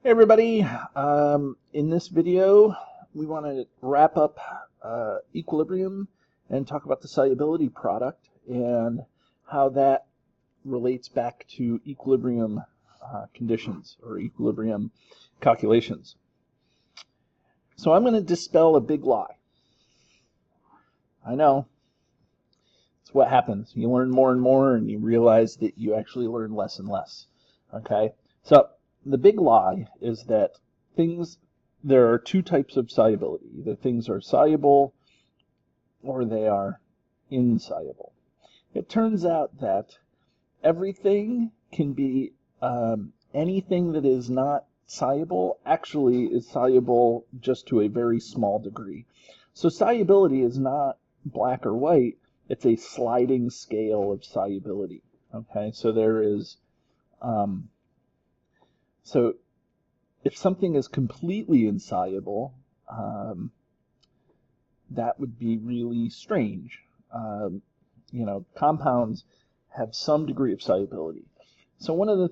Hey everybody, in this video we want to wrap up equilibrium and talk about the solubility product and how that relates back to equilibrium conditions or equilibrium calculations. So I'm going to dispel a big lie. I know, it's what happens. You learn more and more and you realize that you actually learn less and less. Okay, so the big lie is that there are two types of solubility. Either things are soluble or they are insoluble. It turns out that everything can be, anything that is not soluble actually is soluble just to a very small degree. So solubility is not black or white, it's a sliding scale of solubility. Okay, so there is so if something is completely insoluble, that would be really strange. Compounds have some degree of solubility. So one of the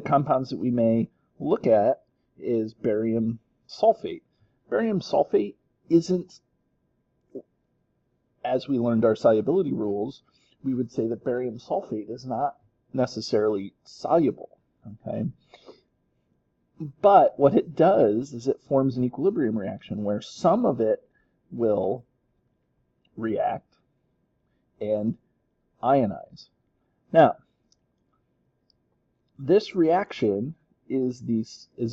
compounds that we may look at is barium sulfate. Barium sulfate isn't, as we learned our solubility rules, we would say that barium sulfate is not necessarily soluble, okay? But what it does is it forms an equilibrium reaction where some of it will react and ionize. Now, this reaction is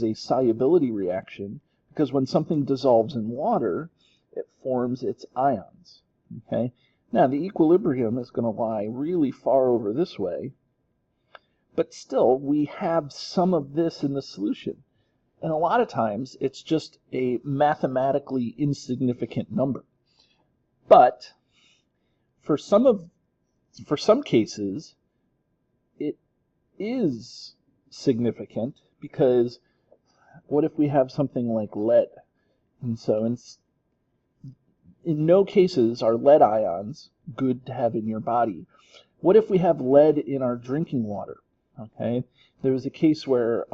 a solubility reaction because when something dissolves in water, it forms its ions, okay? Now, the equilibrium is going to lie really far over this way, but still, we have some of this in the solution. And a lot of times, it's just a mathematically insignificant number. But for some cases, it is significant because what if we have something like lead? And so in no cases are lead ions good to have in your body. What if we have lead in our drinking water? Okay, there was a case where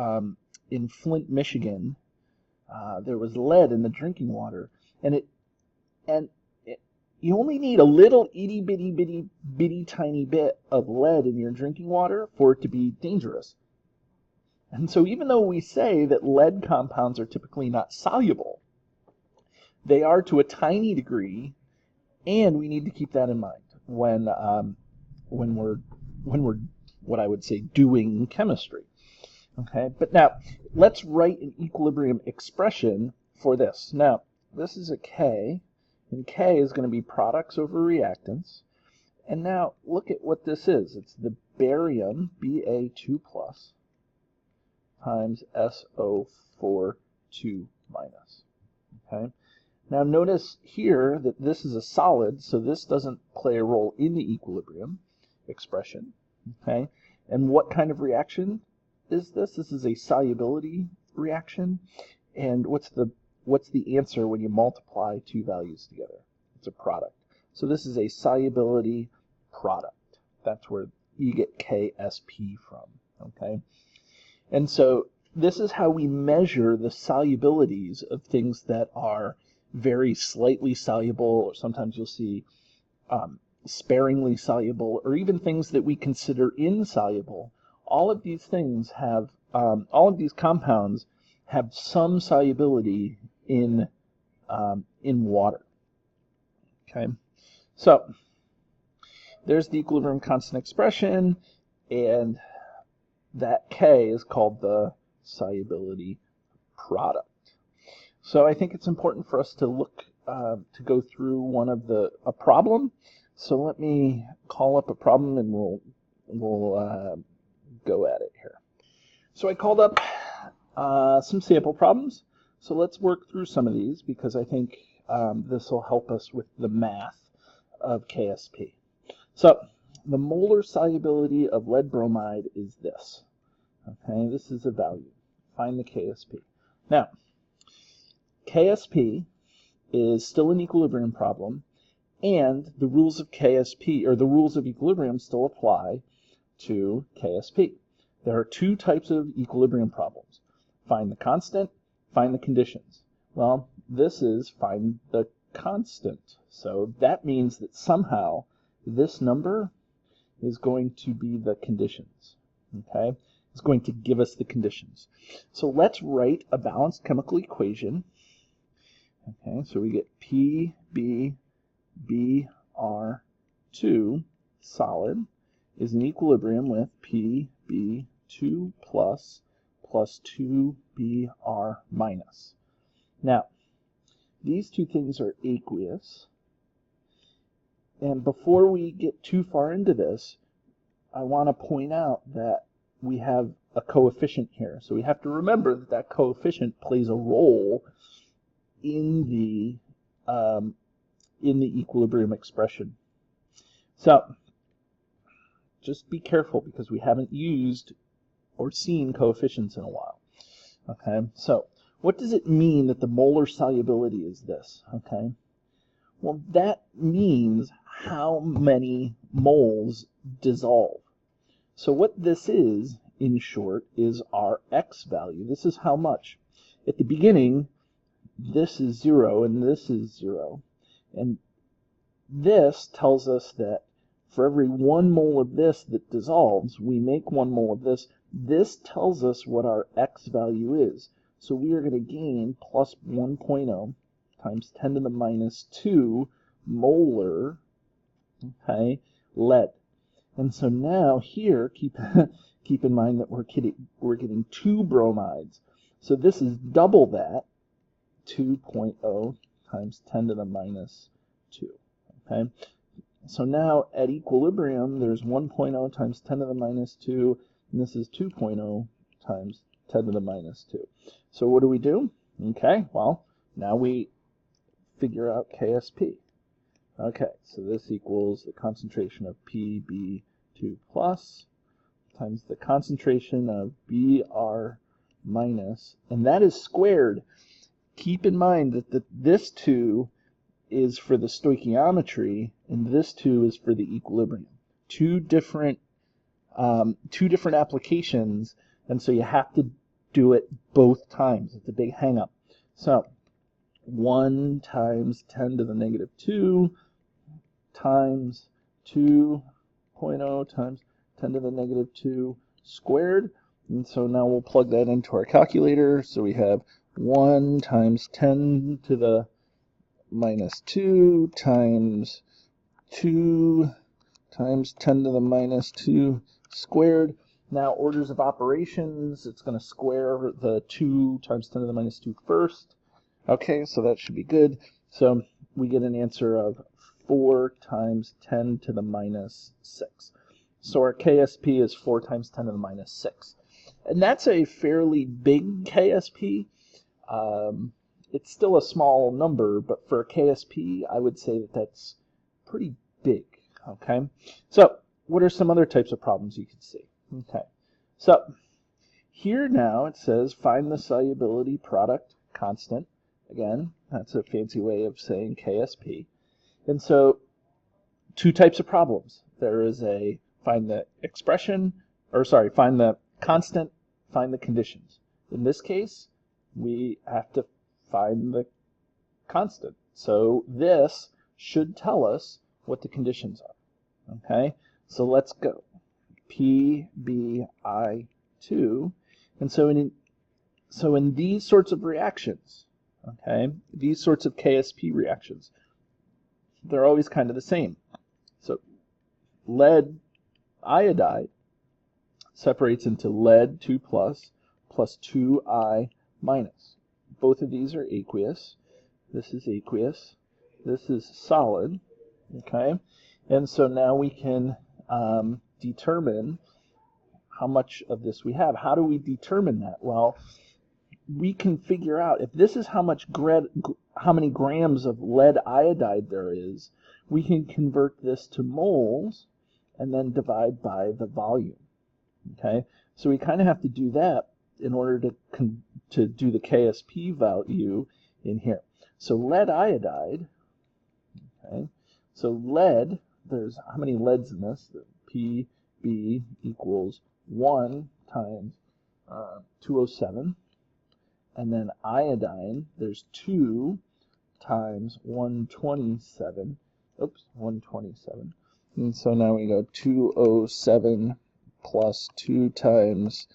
in Flint, Michigan, there was lead in the drinking water, and you only need a little itty bitty tiny bit of lead in your drinking water for it to be dangerous. And so even though we say that lead compounds are typically not soluble, they are to a tiny degree, and we need to keep that in mind when we're what I would say doing chemistry. Okay, but now let's write an equilibrium expression for this. Now, this is a K, and K is going to be products over reactants. And now look at what this is. It's the barium, Ba2+, times SO4 2-. Okay. Now notice here that this is a solid, so this doesn't play a role in the equilibrium expression. Okay, and what kind of reaction is this? This is a solubility reaction. And what's the answer when you multiply two values together? It's a product. So this is a solubility product. That's where you get Ksp from. Okay, and so this is how we measure the solubilities of things that are very slightly soluble, or sometimes you'll see sparingly soluble, or even things that we consider insoluble. All of these things have, all of these compounds have some solubility in water. Okay, so there's the equilibrium constant expression, and that K is called the solubility product. So I think it's important for us to look to go through a problem. So let me call up a problem and we'll go at it here. So I called up some sample problems. So let's work through some of these because I think this will help us with the math of Ksp. So the molar solubility of lead bromide is this. Okay, this is a value. Find the Ksp. Now, Ksp is still an equilibrium problem, and the rules of Ksp, or the rules of equilibrium, still apply to Ksp. there are two types of equilibrium problems. Find the constant, find the conditions. Well, this is find the constant. So that means that somehow this number is going to be the conditions. Okay? It's going to give us the conditions. So let's write a balanced chemical equation. Okay, so we get PbBr2 solid is in equilibrium with Pb2 plus 2Br minus. Now, these two things are aqueous. And before we get too far into this, I want to point out that we have a coefficient here. So we have to remember that that coefficient plays a role in the equilibrium expression. So just be careful because we haven't used or seen coefficients in a while. Okay, so what does it mean that the molar solubility is this? Okay, well, that means how many moles dissolve. So what this is, in short, is our X value. This is how much. At the beginning, this is 0 and this is 0. And this tells us that for every 1 mole of this that dissolves, we make 1 mole of this. This tells us what our X value is. So we are going to gain plus 1.0 times 10 to the minus 2 molar, okay, lead. And so now here, keep in mind that we're getting 2 bromides. So this is double that, 2.0 times 10 to the minus 2. Okay. So now at equilibrium, there's 1.0 times 10 to the minus 2, and this is 2.0 times 10 to the minus 2. So what do? Okay, well, now we figure out Ksp. Okay, so this equals the concentration of Pb2 plus times the concentration of Br minus, and that is squared. Keep in mind that this 2 is for the stoichiometry, and this 2 is for the equilibrium. Two different applications, and so you have to do it both times. It's a big hang-up. So 1 times 10 to the negative 2 times 2.0 times 10 to the negative 2 squared. And so now we'll plug that into our calculator. So we have 1 times 10 to the minus 2 times 2 times 10 to the minus 2 squared. Now orders of operations, it's going to square the 2 times 10 to the minus 2 first. Okay, so that should be good. So we get an answer of 4 times 10 to the minus 6. So our Ksp is 4 times 10 to the minus 6. And that's a fairly big Ksp. It's still a small number, but for a Ksp, I would say that that's pretty big. Okay, so what are some other types of problems you could see? Okay, so here now it says find the solubility product constant. Again, that's a fancy way of saying Ksp. And so two types of problems. There is a find the expression, or sorry, find the constant, find the conditions. In this case, we have to find the constant. So this should tell us what the conditions are. Okay, so let's go. PbI2. And so in these sorts of reactions, okay, these sorts of Ksp reactions, they're always kind of the same. So lead iodide separates into lead 2 plus 2I minus. Both of these are aqueous. This is aqueous. This is solid. Okay, and so now we can determine how much of this we have. How do we determine that? Well, we can figure out if this is how many grams of lead iodide there is. We can convert this to moles and then divide by the volume. Okay, so we kind of have to do that in order to do the Ksp value in here. So lead iodide. Okay, so lead, there's how many leads in this? Pb equals 1 times 207. And then iodine, there's 2 times 127. Oops, 127. And so now we go 207 plus 2 times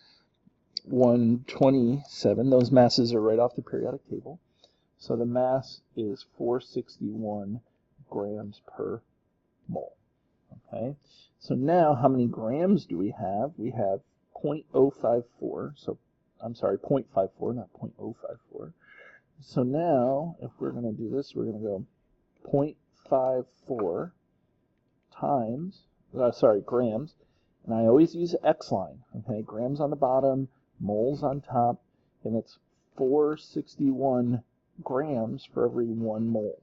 127. Those masses are right off the periodic table. So the mass is 461 grams per mole. Okay. So now how many grams do we have? We have 0.054. So I'm sorry, 0.54, not 0.054. So now if we're going to do this, we're going to go 0.54 times, grams, and I always use X line, okay, grams on the bottom, moles on top, and it's 461 grams for every 1 mole.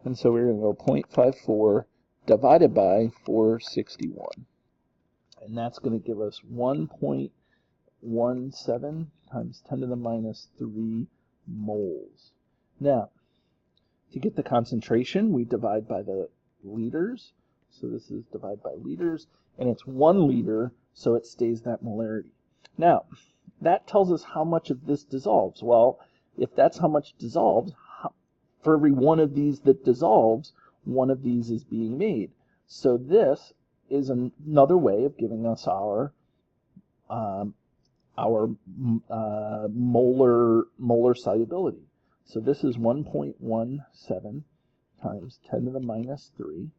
And so we're going to go 0.54 divided by 461, and that's going to give us 1.17 times 10 to the minus 3 moles. Now, to get the concentration, we divide by the liters. So this is divide by liters, and it's 1 liter, so it stays that molarity. Now, that tells us how much of this dissolves. Well, if that's how much dissolves, for every one of these that dissolves, one of these is being made. So this is another way of giving us our molar solubility. So this is 1.17 times 10 to the minus 3.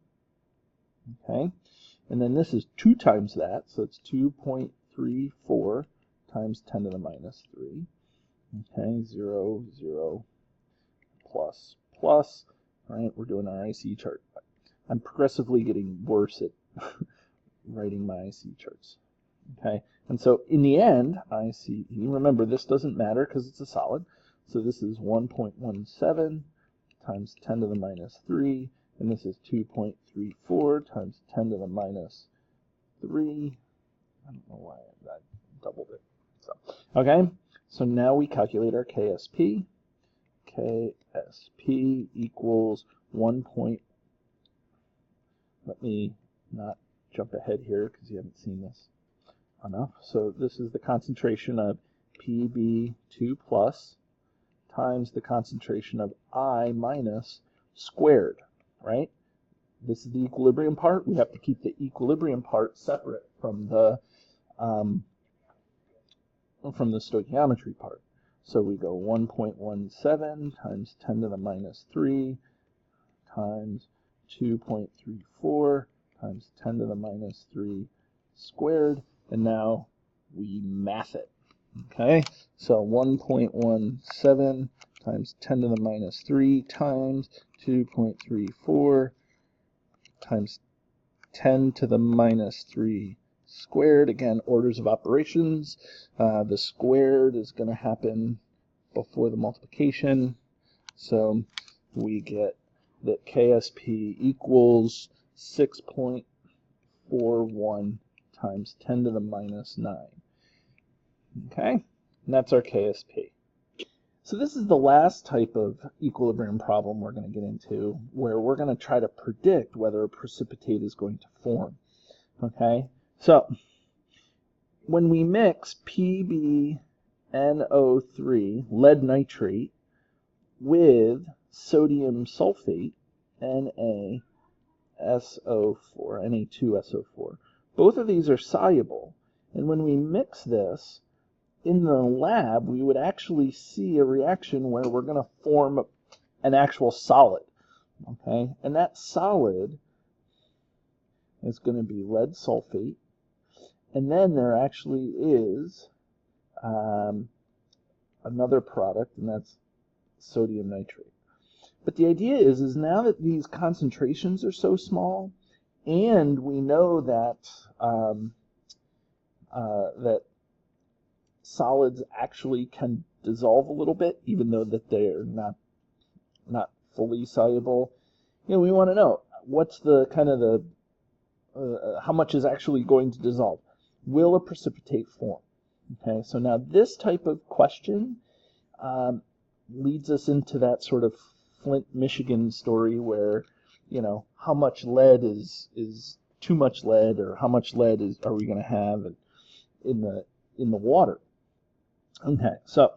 Okay, and then this is 2 times that, so it's 2.34 times 10 to the minus 3. Okay, 0, 0, plus, plus. All right, we're doing our IC chart. I'm progressively getting worse at writing my IC charts. Okay, and so in the end, IC, remember this doesn't matter because it's a solid, so this is 1.17 times 10 to the minus 3, and this is 2.34 times 10 to the minus 3. I don't know why I doubled it. So, okay, so now we calculate our KSP. KSP equals 1. Let me not jump ahead here because you haven't seen this enough. So this is the concentration of Pb2 plus times the concentration of I minus squared, right? This is the equilibrium part. We have to keep the equilibrium part separate from the stoichiometry part. So we go 1.17 times 10 to the minus 3 times 2.34 times 10 to the minus 3 squared, and now we math it. Okay, so 1.17 times 10 to the minus 3 times 2.34 times 10 to the minus 3 squared. Again, orders of operations. The squared is going to happen before the multiplication. So we get that KSP equals 6.41 times 10 to the minus 9. Okay, and that's our KSP. So this is the last type of equilibrium problem we're going to get into, where we're going to try to predict whether a precipitate is going to form. Okay, so when we mix PbNO3, lead nitrate, with sodium sulfate, Na2SO4, both of these are soluble, and when we mix this in the lab, we would actually see a reaction where we're going to form an actual solid. Okay, and that solid is going to be lead sulfate, and then there actually is another product, and that's sodium nitrate. But the idea is now that these concentrations are so small, and we know that that solids actually can dissolve a little bit, even though that they're not fully soluble. You know, we want to know what's the kind of the how much is actually going to dissolve. Will a precipitate form? Okay, so now this type of question leads us into that sort of Flint, Michigan story where, you know, how much lead is too much lead, or how much lead are we going to have in in the water. Okay, so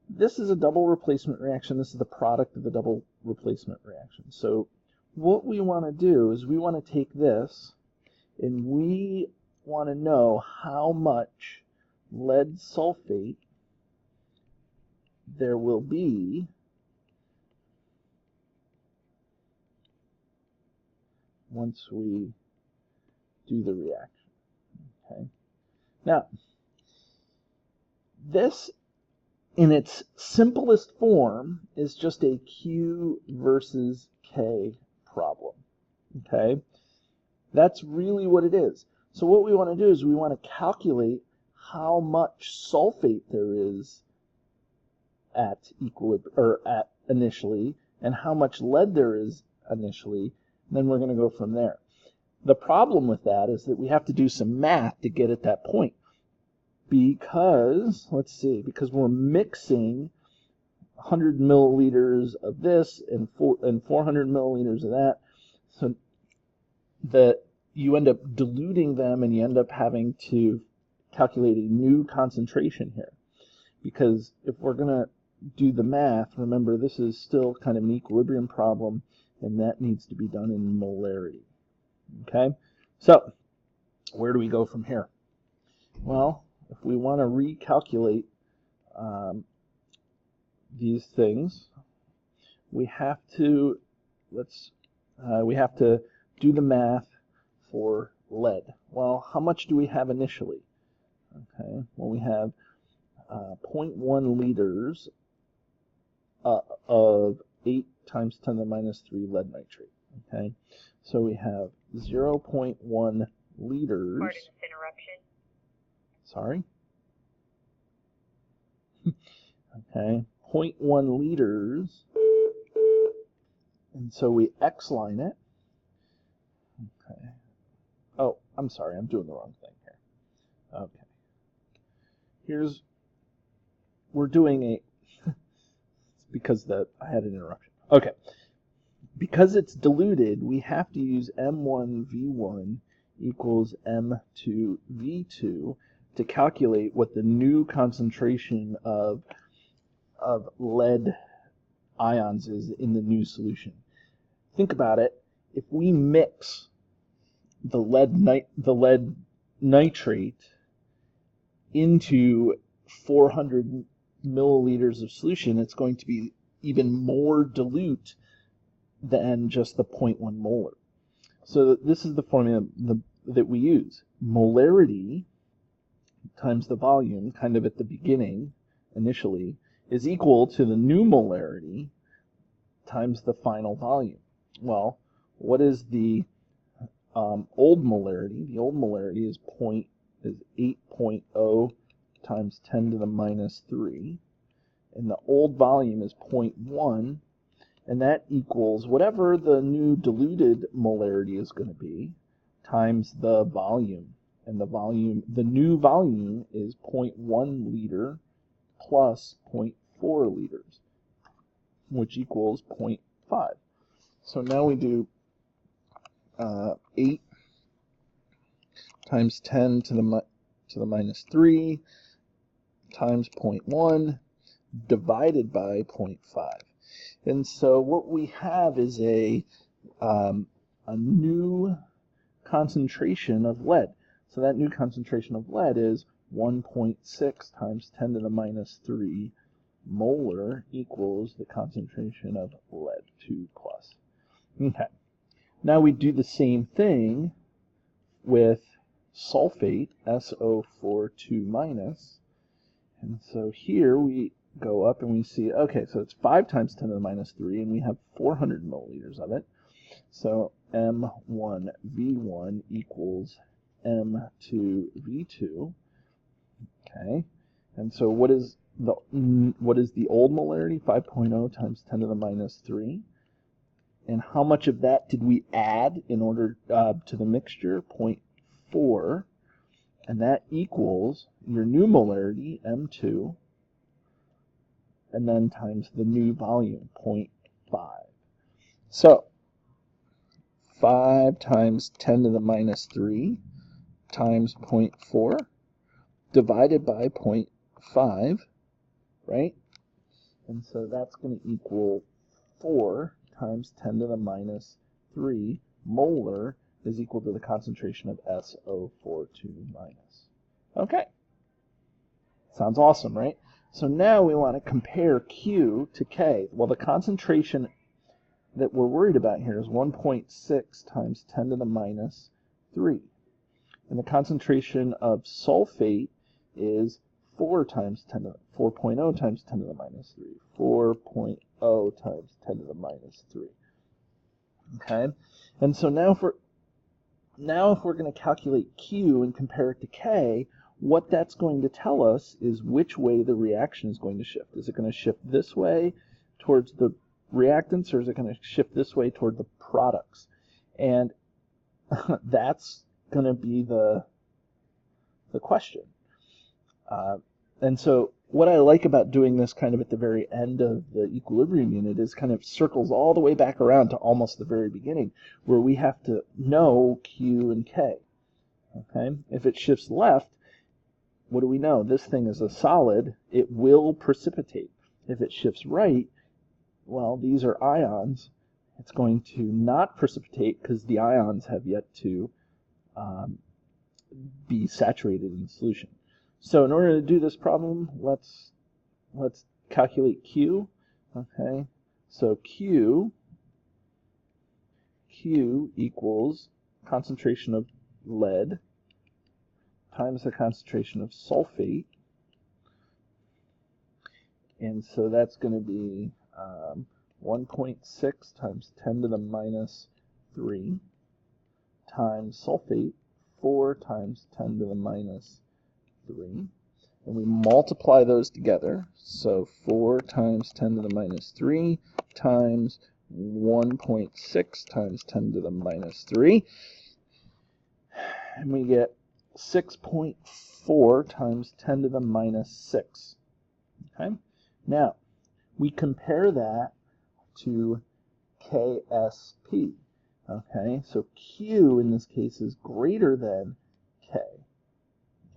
this is a double replacement reaction. This is the product of the double replacement reaction. So what we want to do is we want to take this and we want to know how much lead sulfate there will be once we do the reaction. Okay. Now, this in its simplest form is just a Q versus K problem. Okay? That's really what it is. So what we want to do is we want to calculate how much sulfate there is at equilibrium, or at initially, and how much lead there is initially, and then we're going to go from there. The problem with that is that we have to do some math to get at that point. Because, let's see, because we're mixing 100 milliliters of this and 400 milliliters of that, so that you end up diluting them and you end up having to calculate a new concentration here. Because if we're going to do the math, remember this is still kind of an equilibrium problem, and that needs to be done in molarity. Okay? So, where do we go from here? Well, if we want to recalculate these things, we have to do the math for lead. Well, how much do we have initially? Okay, well we have 0.1 liters of 8 times 10 to the minus 3 lead nitrate. Okay, so we have 0.1 liters. Pardon this interruption. Sorry. Okay, 0.1 liters, and so we X-line it. Okay. Oh, I'm sorry, I'm doing the wrong thing here. Okay. We're doing a, it's because I had an interruption. Okay. Because it's diluted, we have to use M1V1 equals M2V2 to calculate what the new concentration of lead ions is in the new solution. Think about it. If we mix the lead nitrate into 400 milliliters of solution, it's going to be even more dilute than just the 0.1 molar. So this is the formula that we use. Molarity times the volume, kind of at the beginning, initially, is equal to the new molarity times the final volume. Well, what is the old molarity? The old molarity is 8.0 times 10 to the minus 3, and the old volume is 0.1, and that equals whatever the new diluted molarity is going to be times the volume. And the new volume is 0.1 liter plus 0.4 liters, which equals 0.5. So now we do 8 times 10 to the minus 3 times 0.1 divided by 0.5. And so what we have is a new concentration of lead. So that new concentration of lead is 1.6 times 10 to the minus 3 molar equals the concentration of lead 2 plus. Okay. Now we do the same thing with sulfate, SO4 minus. And so here we go up and we see, okay, so it's 5 times 10 to the minus 3, and we have 400 milliliters of it. So M1V1 equals M2V2. Okay, and so what is the old molarity? 5.0 times 10 to the minus 3. And how much of that did we add in order to the mixture? 0.4. And that equals your new molarity, M2, and then times the new volume, 0.5. So 5 times 10 to the minus 3 times 0.4 divided by 0.5, right? And so that's going to equal 4 times 10 to the minus 3 molar is equal to the concentration of SO42 minus. Okay. Sounds awesome, right? So now we want to compare Q to K. Well, the concentration that we're worried about here is 1.6 times 10 to the minus 3. And the concentration of sulfate is 4.0 times 10 to the minus 3. 4.0 times 10 to the minus 3. Okay? And so now if we're going to calculate Q and compare it to K, what that's going to tell us is which way the reaction is going to shift. Is it going to shift this way towards the reactants, or is it going to shift this way toward the products? And that's going to be the question. And so what I like about doing this kind of at the very end of the equilibrium unit is kind of circles all the way back around to almost the very beginning, where we have to know Q and K. Okay? If it shifts left, what do we know? This thing is a solid. It will precipitate. If it shifts right, well, these are ions. It's going to not precipitate because the ions have yet to be saturated in solution. So in order to do this problem, let's calculate Q. Okay, so Q equals concentration of lead times the concentration of sulfate. And so that's going to be 1.6 times 10 to the minus 3 times sulfate, 4 times 10 to the minus 3. And we multiply those together. So 4 times 10 to the minus 3 times 1.6 times 10 to the minus 3. And we get 6.4 times 10 to the minus 6. Okay? Now, we compare that to Ksp. Okay? So Q in this case is greater than K.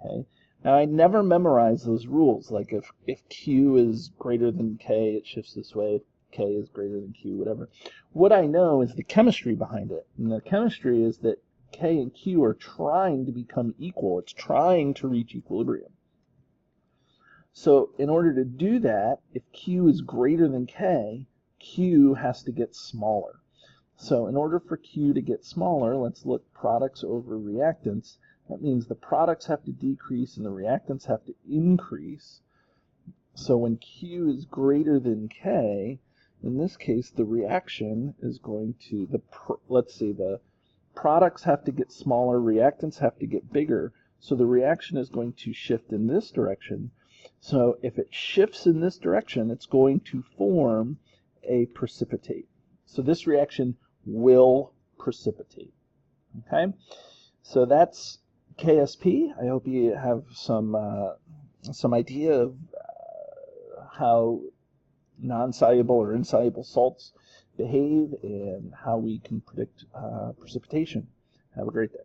Okay? Now, I never memorize those rules. Like if Q is greater than K, it shifts this way. If K is greater than Q, whatever. What I know is the chemistry behind it. And the chemistry is that K and Q are trying to become equal. It's trying to reach equilibrium. So in order to do that, if Q is greater than K, Q has to get smaller. So in order for Q to get smaller, let's look products over reactants. That means the products have to decrease and the reactants have to increase. So when Q is greater than K, in this case, the reaction is going to, let's say the products have to get smaller, reactants have to get bigger, so the reaction is going to shift in this direction. So if it shifts in this direction, it's going to form a precipitate. So this reaction will precipitate. Okay? So that's Ksp. I hope you have some idea of how non-soluble or insoluble salts behave and how we can predict precipitation. Have a great day.